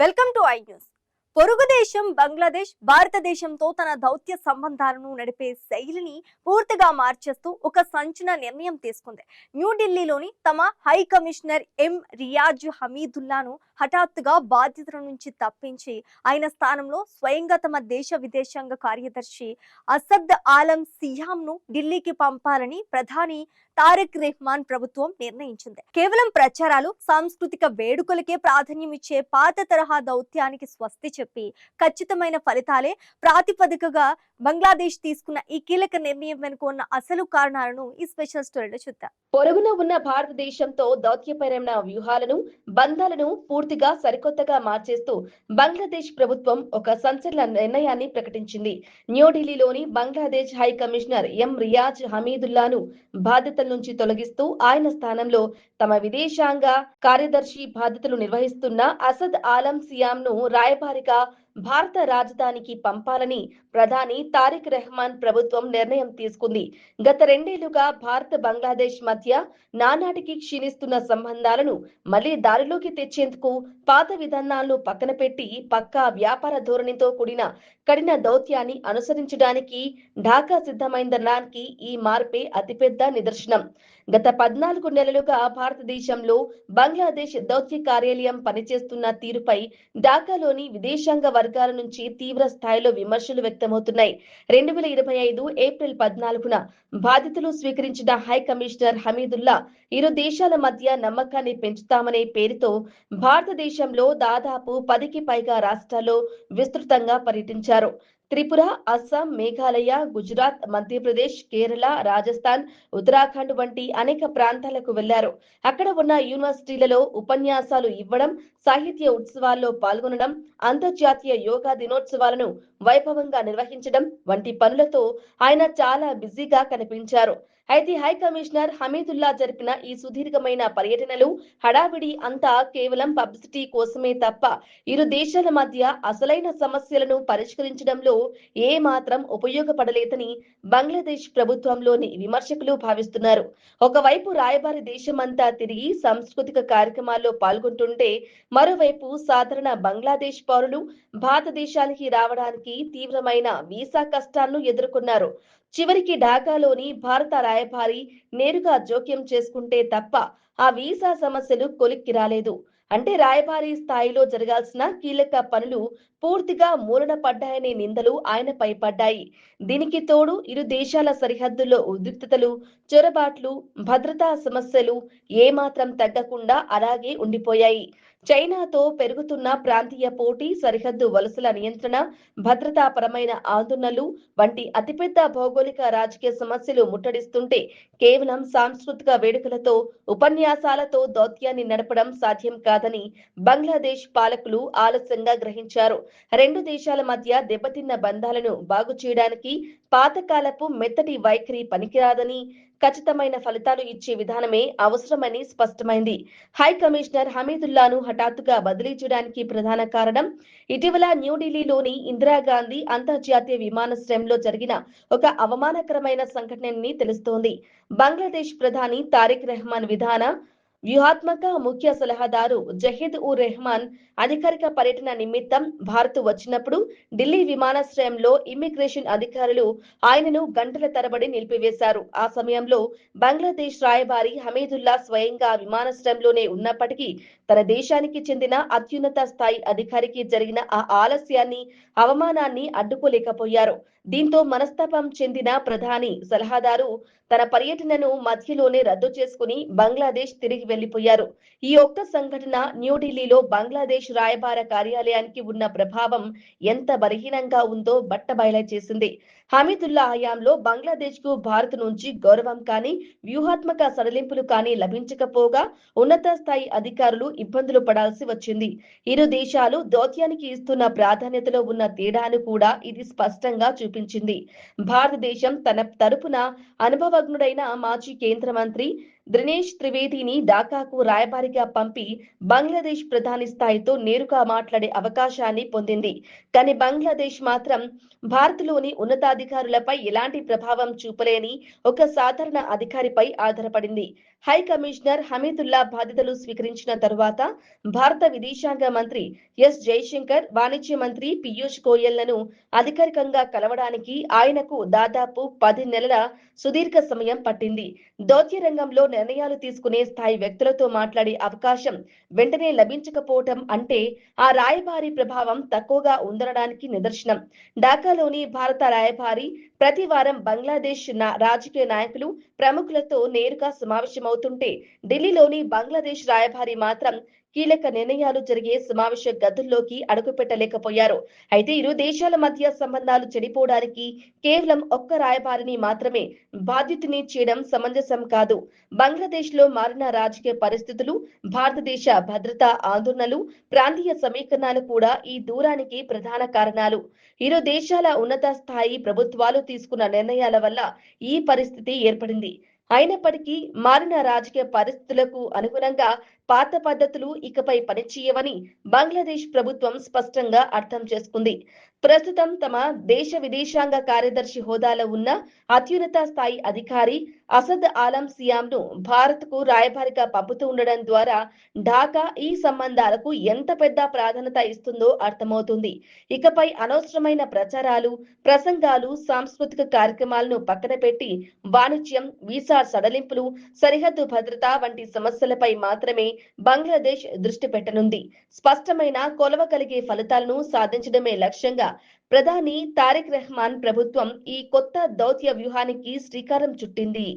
Welcome to I news. పొరుగు దేశం బంగ్లాదేశ్ భారతదేశంతో తన దౌత్య సంబంధాలను నడిపే శైలిని పూర్తిగా మార్చేస్తూ ఒక సంచలన నిర్ణయం తీసుకుంది. న్యూఢిల్లీలోని తమ హై కమిషనర్ రియాజ్ హమీదుల్లాను హఠాత్తుగా బాధ్యతల నుంచి తప్పించి ఆయన స్థానంలో స్వయంగా తమ దేశ విదేశాంగ కార్యదర్శి అసద్ ఆలం సియామ్ను ఢిల్లీకి పంపాలని ప్రధాని తారిక్ రెహమాన్ ప్రభుత్వం నిర్ణయించింది. కేవలం ప్రచారాలు, సాంస్కృతిక వేడుకలకే ప్రాధాన్యం ఇచ్చే పాత తరహా దౌత్యానికి స్వస్తి చెప్పి ఖచ్చితమైన ఫలితాలే ప్రాతిపదికగా బంగ్లాదేశ్ తీసుకున్న ఈ కీలక నిర్ణయం వెనుక ఉన్న అసలు కారణాలను ఈ స్పెషల్ స్టోరీలో చూద్దాం. పొరుగున ఉన్న భారతదేశంతో దౌత్యపరమైన వ్యూహాలను, బంధాలను పూర్తిగా సరికొత్తగా మార్చేస్తూ బంగ్లాదేశ్ ప్రభుత్వం ఒక సంచలన నిర్ణయాన్ని ప్రకటించింది. న్యూఢిల్లీలోని బంగ్లాదేశ్ హై కమిషనర్ రియాజ్ హమీదుల్లాను బాధ్యతల నుంచి తొలగిస్తూ ఆయన స్థానంలో తమ విదేశాంగ కార్యదర్శి బాధ్యతలు నిర్వహిస్తున్న అసద్ ఆలం సియామ్ను రాయబారిగా భారత రాజధానికి పంపాలని ప్రధాని తారిక్ రెహమాన్ ప్రభుత్వం నిర్ణయం తీసుకుంది. గత రెండేళ్లుగా భారత్ బంగ్లాదేశ్ మధ్య నానాటికి క్షీణిస్తున్న సంబంధాలను మళ్లీ దారిలోకి తెచ్చేందుకు పాత విధానాలను పక్కన పెట్టి పక్కా వ్యాపార ధోరణితో కూడిన కఠిన దౌత్యాన్ని అనుసరించడానికి ఢాకా సిద్ధమైందనడానికి ఈ మార్పే అతిపెద్ద నిదర్శనం. గత 14 నెలలుగా భారతదేశంలో బంగ్లాదేశ్ దౌత్య కార్యాలయం పనిచేస్తున్న తీరుపై ఢాకాలోని విదేశాంగ వర్గాల నుంచి తీవ్ర స్థాయిలో విమర్శలు వ్యక్తమవుతున్నాయి. 2025 ఏప్రిల్ 14న బాధ్యతలు స్వీకరించిన హై కమిషనర్ హమీదుల్లా ఇరు దేశాల మధ్య నమ్మకాన్ని పెంచుతామనే పేరుతో భారతదేశంలో దాదాపు 10కి పైగా రాష్ట్రాల్లో విస్తృతంగా పర్యటించారు. త్రిపుర, అస్సాం, మేఘాలయ, గుజరాత్, మధ్యప్రదేశ్, కేరళ, రాజస్థాన్, ఉత్తరాఖండ్ వంటి అనేక ప్రాంతాలకు వెళ్లారు. అక్కడ ఉన్న యూనివర్సిటీలలో ఉపన్యాసాలు ఇవ్వడం, సాహిత్య ఉత్సవాల్లో పాల్గొనడం, అంతర్జాతీయ యోగా దినోత్సవాలను వైభవంగా నిర్వహించడం వంటి పనులతో ఆయన చాలా బిజీగా కనిపించారు. అయితే హై కమిషనర్ హమీదుల్లా జరిపిన ఈ సుదీర్ఘమైన పర్యటనలు, హడావిడి అంతా కేవలం పబ్లిసిటీ కోసమే తప్ప ఇరు దేశాల మధ్య అసలైన సమస్యలను పరిష్కరించడంలో ఏ మాత్రం ఉపయోగపడలేదని బంగ్లాదేశ్ ప్రభుత్వంలోని విమర్శకులు భావిస్తున్నారు. ఒకవైపు రాయబారి దేశమంతా తిరిగి సాంస్కృతిక కార్యక్రమాల్లో పాల్గొంటుంటే, మరోవైపు సాధారణ బంగ్లాదేశ్ పౌరులు భారతదేశానికి రావడానికి తీవ్రమైన వీసా కష్టాలను ఎదుర్కొన్నారు. చివరికి ఢాకాలోని భారత రాయబారి నేరుగా జోక్యం చేసుకుంటే తప్ప ఆ వీసా సమస్యలు కొలిక్కి రాలేదు. అంటే రాయబారి స్థాయిలో జరగాల్సిన కీలక పనులు పూర్తిగా మూలన పడ్డాయనే నిందలు ఆయనపై పడ్డాయి. దీనికి తోడు ఇరు దేశాల సరిహద్దుల్లో ఉద్రిక్తతలు, చొరబాట్లు, భద్రతా సమస్యలు ఏమాత్రం తగ్గకుండా అలాగే ఉండిపోయాయి. చైనాతో పెరుగుతున్న ప్రాంతీయ పోటీ, సరిహద్దు వలసల నియంత్రణ, భద్రతాపరమైన ఆందోళనలు వంటి అతిపెద్ద భౌగోళిక రాజకీయ సమస్యలు ముట్టడిస్తుంటే కేవలం సాంస్కృతిక వేడుకలతో, ఉపన్యాసాలతో దౌత్యాన్ని నడపడం సాధ్యం కాదని బంగ్లాదేశ్ పాలకులు ఆలస్యంగా గ్రహించారు. రెండు దేశాల మధ్య దెబ్బతిన్న బంధాలను బాగు చేయడానికి పాతకాలపు మెత్తటి వైఖరి పనికిరాదని, ఖచ్చితమైన ఫలితాలు ఇచ్చే విధానమే అవసరమని స్పష్టమైంది. హై కమిషనర్ హమీదుల్లాను హఠాత్తుగా బదిలీ చేయడానికి ప్రధాన కారణం ఇటీవల న్యూఢిల్లీలోని ఇందిరాగాంధీ అంతర్జాతీయ విమానాశ్రయంలో జరిగిన ఒక అవమానకరమైన సంఘటనని తెలుస్తోంది. బంగ్లాదేశ్ ప్రధాని తారిక్ రెహమాన్ వ్యూహాత్మక ముఖ్య సలహాదారు జహీద్-ఉర్-రెహమాన్ అధికారిక పర్యటన నిమిత్తం భారత్ వచ్చినప్పుడు ఢిల్లీ విమానాశ్రయంలో ఇమ్మిగ్రేషన్ అధికారులు ఆయనను గంటల తరబడి నిలిపివేశారు. ఆ సమయంలో బంగ్లాదేశ్ రాయబారి హమీదుల్లా స్వయంగా విమానాశ్రయంలోనే ఉన్నప్పటికీ తన దేశానికి చెందిన అత్యున్నత స్థాయి అధికారికి జరిగిన ఆ ఆలస్యాన్ని, అవమానాన్ని అడ్డుకోలేకపోయారు. దీంతో మనస్తాపం చెందిన ప్రధాని సలహాదారు తన పర్యటనను మధ్యలోనే రద్దు చేసుకుని బంగ్లాదేశ్ తిరిగి వెళ్లిపోయారు. ఈ ఒక్క సంఘటన న్యూఢిల్లీలో బంగ్లాదేశ్ రాయబార కార్యాలయానికి ఉన్న ప్రభావం ఎంత బలహీనంగా ఉందో బట్టబయలు చేసింది. హమీదుల్లా హయాంలో బంగ్లాదేశ్ కు భారత్ నుంచి గౌరవం కానీ, వ్యూహాత్మక సడలింపులు కానీ లభించకపోగా ఉన్నత స్థాయి అధికారులు ఇబ్బందులు పడాల్సి వచ్చింది. ఇరు దేశాలు దౌత్యానికి ఇస్తున్న ప్రాధాన్యతలో ఉన్న తేడాను కూడా ఇది స్పష్టంగా చూపించింది. భారతదేశం తన తరపున అనుభవజ్ఞుడైన మాజీ కేంద్ర మంత్రి దినేష్ త్రివేదిని ఢాకాకు రాయబారిగా పంపి బంగ్లాదేశ్ ప్రధాని స్థాయితో నేరుగా మాట్లాడే అవకాశాన్ని పొందింది. కానీ బంగ్లాదేశ్ మాత్రం భారత్లోని ఉన్నతాధికారులపై ఎలాంటి ప్రభావం చూపలేని ఒక సాధారణ అధికారిపై ఆధారపడింది. హై కమిషనర్ హమీదుల్లా బాధ్యతలు స్వీకరించిన తరువాత భారత విదేశాంగ మంత్రి ఎస్ జైశంకర్, వాణిజ్య మంత్రి పీయూష్ గోయల్లను అధికారికంగా కలవడానికి ఆయనకు దాదాపు 10 నెలల సుదీర్ఘ సమయం పట్టింది. దౌత్య రంగంలో నిర్ణయాలు తీసుకునే స్థాయి వ్యక్తులతో మాట్లాడే అవకాశం వెంటనే లభించకపోవటం అంటే ఆ రాయబారి ప్రభావం తక్కువగా ఉందనడానికి నిదర్శనం. ఢాకాలోని భారత రాయబారి ప్రతి వారం బంగ్లాదేశ్ రాజకీయ నాయకులు, ప్రముఖులతో నేరుగా సమావేశమవుతుంటే ఢిల్లీలోని బంగ్లాదేశ్ రాయబారి మాత్రం కీలక నిర్ణయాలు జరిగే సమావేశ గదుల్లోకి అడుగుపెట్టలేకపోయారు. అయితే ఇరు దేశాల మధ్య సంబంధాలు చెడిపోవడానికి కేవలం ఒక్క రాయబారిని మాత్రమే బాధ్యతని చేయడం సమంజసం కాదు. బంగ్లాదేశ్ లో మారిన రాజకీయ పరిస్థితులు, భారతదేశ భద్రతా ఆందోళనలు, ప్రాంతీయ సమీకరణాలు కూడా ఈ దూరానికి ప్రధాన కారణాలు. ఇరు దేశాల ఉన్నత స్థాయి ప్రభుత్వాలు తీసుకున్న నిర్ణయాల వల్ల ఈ పరిస్థితి ఏర్పడింది. అయినప్పటికీ మారిన రాజకీయ పరిస్థితులకు అనుగుణంగా పాత పద్ధతులు ఇకపై పనిచేయవని బంగ్లాదేశ్ ప్రభుత్వం స్పష్టంగా అర్థం చేసుకుంది. ప్రస్తుతం తమ దేశ విదేశాంగ కార్యదర్శి హోదాలో ఉన్న అత్యున్నత స్థాయి అధికారి అసద్ ఆలం సియామ్ను భారత్కు రాయబారిగా పంపుతూ ఉండడం ద్వారా ఢాకా ఈ సంబంధాలకు ఎంత పెద్ద ప్రాధాన్యత ఇస్తుందో అర్థమవుతుంది. ఇకపై అనవసరమైన ప్రచారాలు, ప్రసంగాలు, సాంస్కృతిక కార్యక్రమాలను పక్కన పెట్టి వాణిజ్యం, వీసా సడలింపులు, సరిహద్దు భద్రత వంటి సమస్యలపై మాత్రమే బంగ్లాదేశ్ దృష్టి పెట్టనుంది. స్పష్టమైన కొలవగలిగే ఫలితాలను సాధించడమే లక్ష్యంగా ప్రధాని తారిక్ రెహమాన్ ప్రభుత్వం ఈ కొత్త దౌత్య వ్యూహానికి శ్రీకారం చుట్టింది.